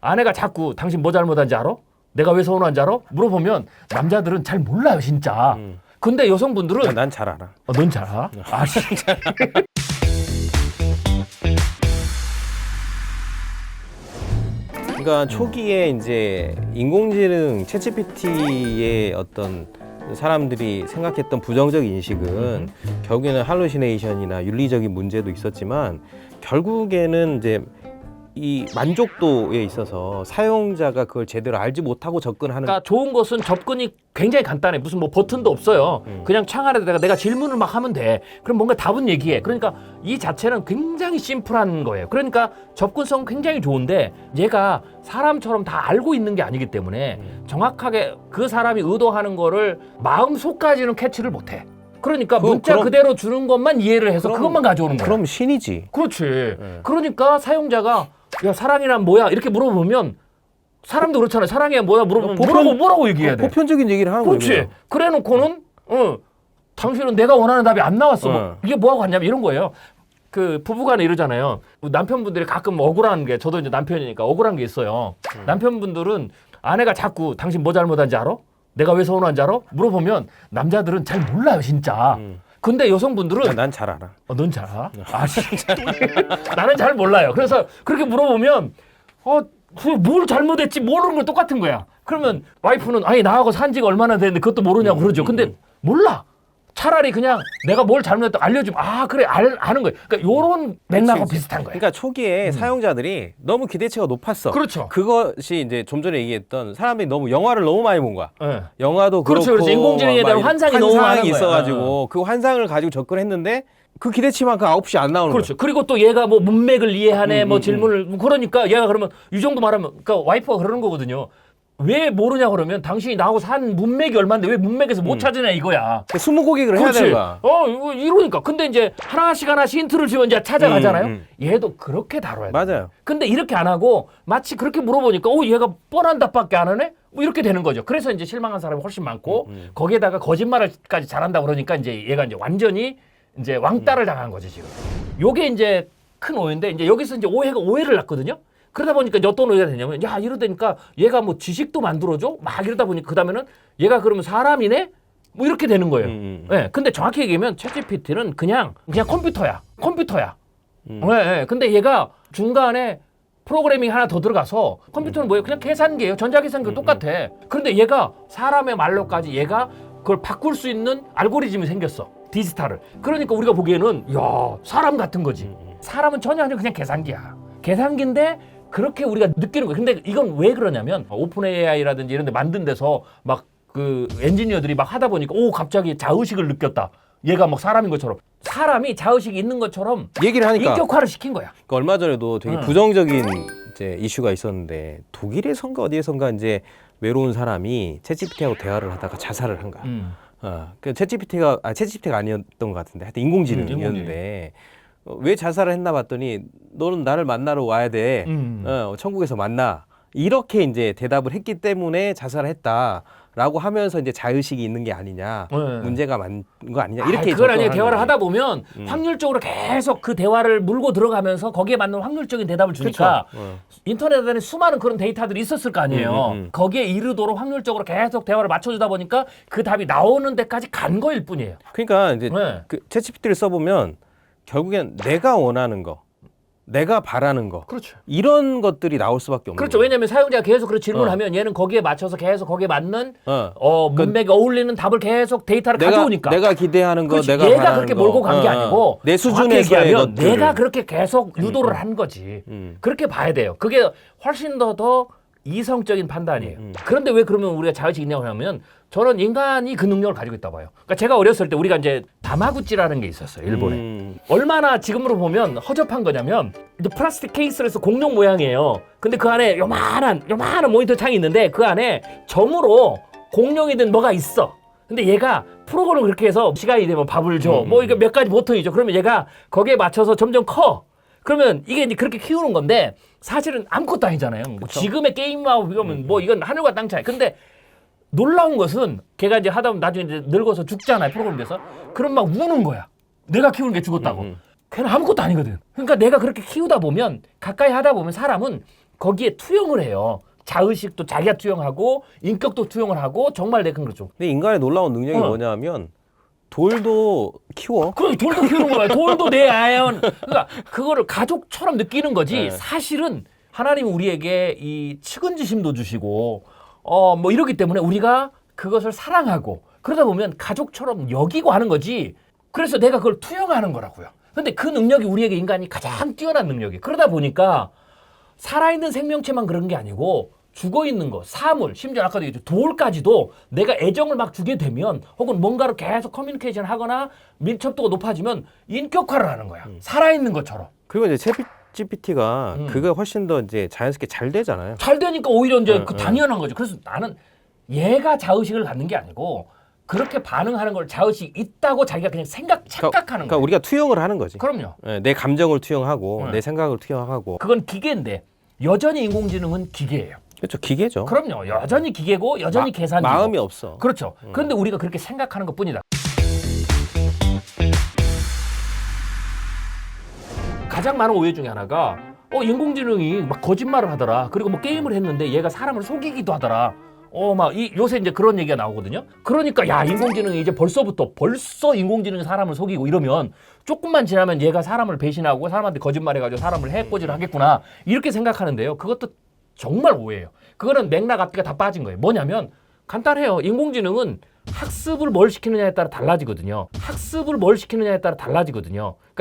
아내가 자꾸 당신 뭐 잘못한지 알아? 내가 왜 서운한지 알아? 물어보면 남자들은 잘 몰라요 진짜. 근데 여성분들은 난 잘 알아. 넌 잘 알아? 아 진짜. 그러니까 초기에 이제 인공지능 챗GPT의 어떤 사람들이 생각했던 부정적 인식은 결국에는 할루시네이션이나 윤리적인 문제도 있었지만 결국에는 이제 이 만족도에 있어서 사용자가 그걸 제대로 알지 못하고 접근하는. 그러니까 좋은 것은 접근이 굉장히 간단해. 무슨 뭐 버튼도 없어요. 그냥 창 안에다가 내가 질문을 막 하면 돼. 그럼 뭔가 답은 얘기해. 그러니까 이 자체는 굉장히 심플한 거예요. 그러니까 접근성은 굉장히 좋은데 얘가 사람처럼 다 알고 있는 게 아니기 때문에 정확하게 그 사람이 의도하는 거를 마음속까지는 캐치를 못해. 그러니까 문자 그대로 주는 것만 이해를 해서 그것만 가져오는 거야. 그럼 신이지. 그렇지. 그러니까 사용자가 야 사랑이란 뭐야 이렇게 물어보면 사람도 그렇잖아요. 사랑이 뭐야 물어보면 뭐라고 얘기해야 돼. 보편적인 얘기를 하는 거예요. 그렇지. 그래놓고는 당신은 내가 원하는 답이 안 나왔어. 뭐, 이게 뭐하고 갔냐면 이런 거예요. 그 부부간에 이러잖아요. 남편분들이 가끔 억울한 게 저도 이제 남편이니까 억울한 게 있어요. 남편분들은 아내가 자꾸 당신 뭐 잘못한지 알아? 내가 왜 서운한지 알아? 물어보면 남자들은 잘 몰라요 진짜. 근데 여성분들은 난 잘 알아. 넌 잘 알아? 아 진짜. 나는 잘 몰라요. 그래서 그렇게 물어보면 뭘 잘못했지 모르는 걸 똑같은 거야. 그러면 와이프는 아니 나하고 산 지가 얼마나 됐는데 그것도 모르냐고 그러죠. 근데 몰라. 차라리 그냥 내가 뭘 잘못했다 알려주면 그래 아는 거예요. 그러니까 요런 맥락하고 비슷한 거예요. 그러니까 초기에 사용자들이 너무 기대치가 높았어. 그렇죠. 그것이 이제 좀 전에 얘기했던 사람들이 너무 영화를 너무 많이 본 거야. 네. 영화도 그렇죠, 그렇고 그렇죠. 인공지능에 대한 환상이 너무 많은 거야. 있어가지고 그 환상을 가지고 접근했는데 그 기대치만큼 아웃풋이 안 나오는 그렇죠. 거야. 그리고 또 얘가 뭐 문맥을 이해하네, 뭐 질문을 그러니까 얘가 그러면 이 정도 말하면 그러니까 와이프가 그러는 거거든요. 왜 모르냐 그러면 당신이 나하고 산 문맥이 얼마인데 왜 문맥에서 못 찾으냐 이거야. 스무고개를 해야 되는 거야. 이거 이러니까. 근데 이제 하나씩 힌트를 주면 이제 찾아가잖아요. 얘도 그렇게 다뤄야 돼. 맞아요. 근데 이렇게 안 하고 마치 그렇게 물어보니까 얘가 뻔한 답밖에 안 하네? 뭐 이렇게 되는 거죠. 그래서 이제 실망한 사람이 훨씬 많고 거기에다가 거짓말을까지 잘한다 그러니까 이제 얘가 이제 완전히 이제 왕따를 당한 거지 지금. 요게 이제 큰 오해인데 이제 여기서 이제 오해를 낳거든요. 그러다 보니까 이제 어떤 오해가 되냐면 야 이러다니까 얘가 뭐 지식도 만들어줘 막 이러다 보니까 그다음에는 얘가 그러면 사람이네 뭐 이렇게 되는 거예요. 네, 근데 정확히 얘기하면 챗GPT는 그냥 컴퓨터야. 네, 근데 얘가 중간에 프로그래밍 하나 더 들어가서 컴퓨터는 뭐예요? 그냥 계산기예요. 전자계산기 똑같아. 그런데 얘가 사람의 말로까지 얘가 그걸 바꿀 수 있는 알고리즘이 생겼어. 디지털을. 그러니까 우리가 보기에는 야 사람 같은 거지. 사람은 전혀 아니고 그냥 계산기야. 계산기인데 그렇게 우리가 느끼는 거예요. 근데 이건 왜 그러냐면 오픈 AI라든지 이런 데 만든 데서 막 그 엔지니어들이 막 하다 보니까 갑자기 자의식을 느꼈다. 얘가 막 사람인 것처럼. 사람이 자의식이 있는 것처럼 얘기를 하니까 인격화를 시킨 거야. 그러니까 얼마 전에도 되게 부정적인 이제 이슈가 있었는데 독일에선가 어디에선가 이제 외로운 사람이 챗GPT하고 대화를 하다가 자살을 한 거야. 그 챗GPT가 아니었던 것 같은데 하여튼 인공지능이었는데 왜 자살을 했나 봤더니 너는 나를 만나러 와야 돼. 천국에서 만나. 이렇게 이제 대답을 했기 때문에 자살을 했다라고 하면서 이제 자의식이 있는 게 아니냐. 문제가 많은 거 아니냐. 이렇게 그건 아니에요. 대화를 하다 보면 확률적으로 계속 그 대화를 물고 들어가면서 거기에 맞는 확률적인 대답을 주니까 인터넷에 수많은 그런 데이터들이 있었을 거 아니에요. 거기에 이르도록 확률적으로 계속 대화를 맞춰주다 보니까 그 답이 나오는 데까지 간 거일 뿐이에요. 그러니까 이제 그 챗GPT를 써보면 결국엔 내가 원하는 거, 내가 바라는 거, 그렇죠. 이런 것들이 나올 수밖에 없는 그렇죠. 거예요. 왜냐하면 사용자가 계속 그런 질문하면 얘는 거기에 맞춰서 계속 거기에 맞는 문맥에 어울리는 답을 계속 데이터를 가져오니까. 내가 기대하는 거, 그렇지. 내가 얘가 바라는 그렇게 거. 몰고 간 게 아니고 내 수준에서의 얘기하면 것들을. 내가 그렇게 계속 유도를 한 거지. 그렇게 봐야 돼요. 그게 훨씬 더 이성적인 판단이에요. 그런데 왜 그러면 우리가 자의식이 있냐고 하면 저는 인간이 그 능력을 가지고 있다고 봐요. 그러니까 제가 어렸을 때 우리가 이제 다마구찌라는 게 있었어요. 일본에. 얼마나 지금으로 보면 허접한 거냐면 이제 플라스틱 케이스로 해서 공룡 모양이에요. 근데 그 안에 요만한 모니터 창이 있는데 그 안에 점으로 공룡이든 뭐가 있어. 근데 얘가 프로그램을 그렇게 해서 시간이 되면 밥을 줘. 뭐 이거 몇 가지 버튼이죠. 그러면 얘가 거기에 맞춰서 점점 커. 그러면 이게 이제 그렇게 키우는 건데 사실은 아무것도 아니잖아요. 뭐 지금의 게임하고 비교하면 뭐 이건 하늘과 땅 차이. 근데 놀라운 것은 걔가 이제 하다 보면 나중에 이제 늙어서 죽잖아요. 프로그램 돼서. 그럼 막 우는 거야. 내가 키우는 게 죽었다고. 걔는 아무것도 아니거든. 그러니까 내가 그렇게 키우다 보면 가까이 하다 보면 사람은 거기에 투영을 해요. 자의식도 자기가 투영하고 인격도 투영을 하고 정말 내가 그렇죠. 근데 인간의 놀라운 능력이 뭐냐면 돌도 키워. 그럼 돌도 키우는 거야. 돌도 내 아연. 그러니까 그거를 가족처럼 느끼는 거지. 네. 사실은 하나님은 우리에게 이 측은지심도 주시고 뭐 이러기 때문에 우리가 그것을 사랑하고 그러다 보면 가족처럼 여기고 하는 거지. 그래서 내가 그걸 투영하는 거라고요. 근데 그 능력이 우리에게 인간이 가장 뛰어난 능력이에요. 그러다 보니까 살아있는 생명체만 그런 게 아니고 죽어있는 거, 사물, 심지어 아까도 얘기했죠. 돌까지도 내가 애정을 막 주게 되면 혹은 뭔가를 계속 커뮤니케이션 하거나 밀접도가 높아지면 인격화를 하는 거야. 살아있는 것처럼. 그리고 이제 챗 GPT가 그게 훨씬 더 이제 자연스럽게 잘 되잖아요. 잘 되니까 오히려 이제 그 당연한 거죠. 그래서 나는 얘가 자의식을 갖는 게 아니고 그렇게 반응하는 걸 자의식이 있다고 자기가 그냥 착각하는 그러니까 거예요. 우리가 투영을 하는 거지. 그럼요. 네, 내 감정을 투영하고 네. 내 생각을 투영하고. 그건 기계인데 여전히 인공지능은 기계예요. 그렇죠. 기계죠. 그럼요. 여전히 기계고 여전히 계산이고. 마음이 없어. 그렇죠. 그런데 우리가 그렇게 생각하는 것뿐이다. 가장 많은 오해 중에 하나가 인공지능이 막 거짓말을 하더라. 그리고 뭐 게임을 했는데 얘가 사람을 속이기도 하더라. 요새 이제 그런 얘기가 나오거든요. 그러니까 야, 인공지능이 이제 벌써 인공지능이 사람을 속이고 이러면 조금만 지나면 얘가 사람을 배신하고 사람한테 거짓말해가지고 사람을 해코지를 하겠구나 이렇게 생각하는데요. 그것도 정말 오해예요. 그거는 맥락 앞뒤가 다 빠진 거예요. 뭐냐면 간단해요. 인공지능은 학습을 뭘 시키느냐에 따라 달라지거든요. 그러니까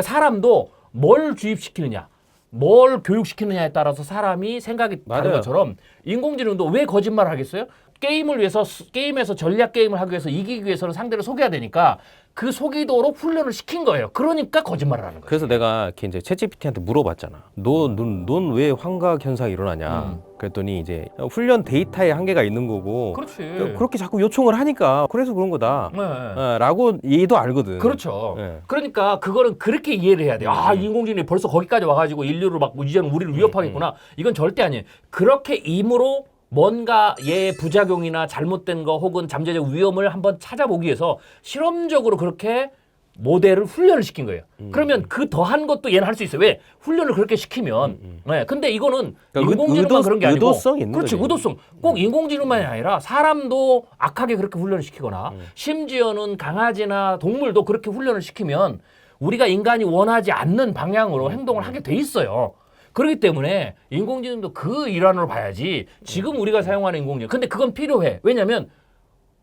사람도 뭘 주입시키느냐, 뭘 교육시키느냐에 따라서 사람이 생각이 다른 맞아요. 것처럼 인공지능도 왜 거짓말을 하겠어요? 게임에서 전략 게임을 하기 위해서 이기기 위해서는 상대를 속여야 되니까 그 속이도록 훈련을 시킨 거예요. 그러니까 거짓말을 하는 거예요. 그래서 내가 이렇게 이제 챗GPT한테 물어봤잖아. 넌 왜 환각 현상이 일어나냐? 그랬더니 이제 훈련 데이터에 한계가 있는 거고. 그렇지. 그렇게 자꾸 요청을 하니까 그래서 그런 거다. 네. 라고 얘도 알거든. 그렇죠. 네. 그러니까 그거는 그렇게 이해를 해야 돼요. 인공지능이 벌써 거기까지 와가지고 인류를 막 이제는 우리를 위협하겠구나. 이건 절대 아니에요. 그렇게 임으로 뭔가 얘의 부작용이나 잘못된 거 혹은 잠재적 위험을 한번 찾아보기 위해서 실험적으로 그렇게 모델을 훈련을 시킨 거예요. 그러면 그 더한 것도 얘는 할 수 있어요. 왜? 훈련을 그렇게 시키면. 네. 근데 이거는 그러니까 인공지능만 그런 게 아니고. 의도성 있는 그렇지. 거지. 의도성. 꼭 인공지능만이 아니라 사람도 악하게 그렇게 훈련을 시키거나 심지어는 강아지나 동물도 그렇게 훈련을 시키면 우리가 인간이 원하지 않는 방향으로 행동을 하게 돼 있어요. 그렇기 때문에 인공지능도 그 일환으로 봐야지 지금 우리가 사용하는 인공지능. 근데 그건 필요해. 왜냐면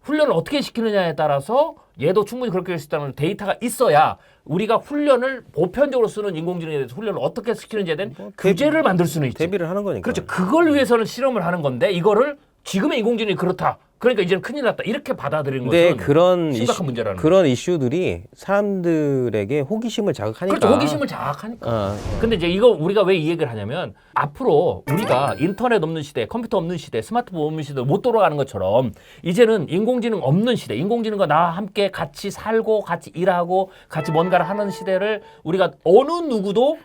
훈련을 어떻게 시키느냐에 따라서 얘도 충분히 그렇게 할 수 있다는 데이터가 있어야 우리가 훈련을 보편적으로 쓰는 인공지능에 대해서 훈련을 어떻게 시키는지에 대한 규제를 만들 수는 있지. 대비를 하는 거니까. 그렇죠. 그걸 위해서는 실험을 하는 건데 이거를 지금의 인공지능이 그렇다. 그러니까 이제는 큰일 났다. 이렇게 받아들이는 근데 것은 심각한 문제라는 거죠. 그런 이슈들이 사람들에게 호기심을 자극하니까. 그렇죠. 호기심을 자극하니까. 근데 이제 이거 우리가 왜 이 얘기를 하냐면 앞으로 우리가 인터넷 없는 시대, 컴퓨터 없는 시대, 스마트폰 없는 시대 못 돌아가는 것처럼 이제는 인공지능 없는 시대, 인공지능과 나와 함께 같이 살고 같이 일하고 같이 뭔가를 하는 시대를 우리가 어느 누구도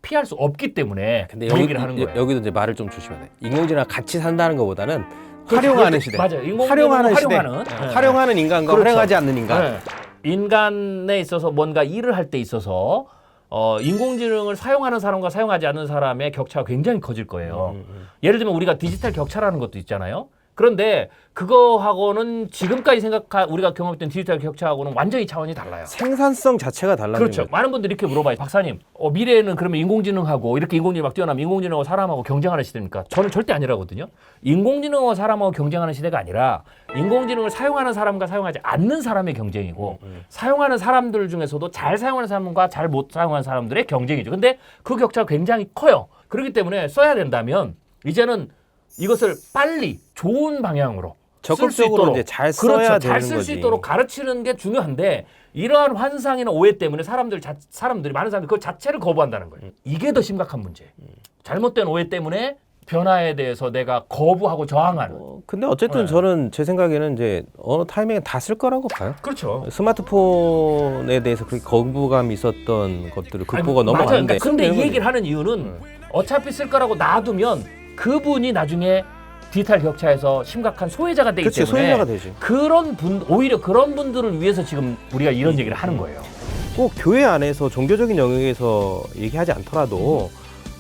피할 수 없기 때문에 근데 이 얘기를 하는 거예요. 여기도 이제 말을 좀 조심해야 돼. 인공지능과 같이 산다는 것보다는 활용하는 시대. 맞아요. 인공지능을 활용하는 시대. 활용하는. 활용하는 인간과 그렇죠. 활용하지 않는 인간. 네. 인간에 있어서 뭔가 일을 할 때 있어서 인공지능을 사용하는 사람과 사용하지 않는 사람의 격차가 굉장히 커질 거예요. 예를 들면 우리가 디지털 격차라는 것도 있잖아요. 그런데 그거하고는 지금까지 우리가 경험했던 디지털 격차하고는 완전히 차원이 달라요. 생산성 자체가 달라지는 그렇죠. 거죠. 많은 분들이 이렇게 물어봐요. 박사님, 미래에는 그러면 인공지능하고 이렇게 인공지능이 막 뛰어나면 인공지능하고 사람하고 경쟁하는 시대입니까? 저는 절대 아니라거든요. 인공지능하고 사람하고 경쟁하는 시대가 아니라 인공지능을 사용하는 사람과 사용하지 않는 사람의 경쟁이고 사용하는 사람들 중에서도 잘 사용하는 사람과 잘 못 사용하는 사람들의 경쟁이죠. 근데 그 격차가 굉장히 커요. 그렇기 때문에 써야 된다면 이제는 이것을 빨리 좋은 방향으로 적극적으로 이제 잘 써야 그렇죠. 되는 잘 쓸 수 거지. 있도록 가르치는 게 중요한데 이러한 환상이나 오해 때문에 많은 사람들이 그 자체를 거부한다는 거예요. 이게 더 심각한 문제예요. 잘못된 오해 때문에 변화에 대해서 내가 거부하고 저항하는. 근데 어쨌든 저는 제 생각에는 이제 어느 타이밍에 다 쓸 거라고 봐요. 그렇죠. 스마트폰에 대해서 그렇게 거부감이 있었던 것들을 극복하고 맞아요. 넘어가는데. 그러니까 근데 이 얘기를 하는 이유는 어차피 쓸 거라고 놔두면 그분이 나중에 디지털 격차에서 심각한 소외자가 되기 그치, 때문에 소외자가 되지. 오히려 그런 분들을 위해서 지금 우리가 이런 얘기를 하는 거예요. 꼭 교회 안에서 종교적인 영역에서 얘기하지 않더라도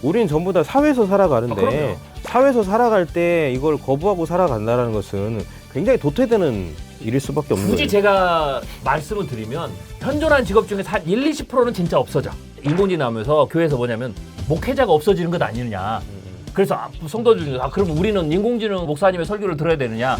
우리는 전부 다 사회에서 살아가는데 그럼요. 사회에서 살아갈 때 이걸 거부하고 살아간다는 것은 굉장히 도태되는 일일 수밖에 없는 굳이 거예요. 제가 말씀을 드리면 현존한 직업 중에 한 1, 20%는 진짜 없어져. 인공지능 나오면서 교회에서 뭐냐면 목회자가 없어지는 것 아니느냐. 그래서 성도들 중에 그럼 우리는 인공지능 목사님의 설교를 들어야 되느냐.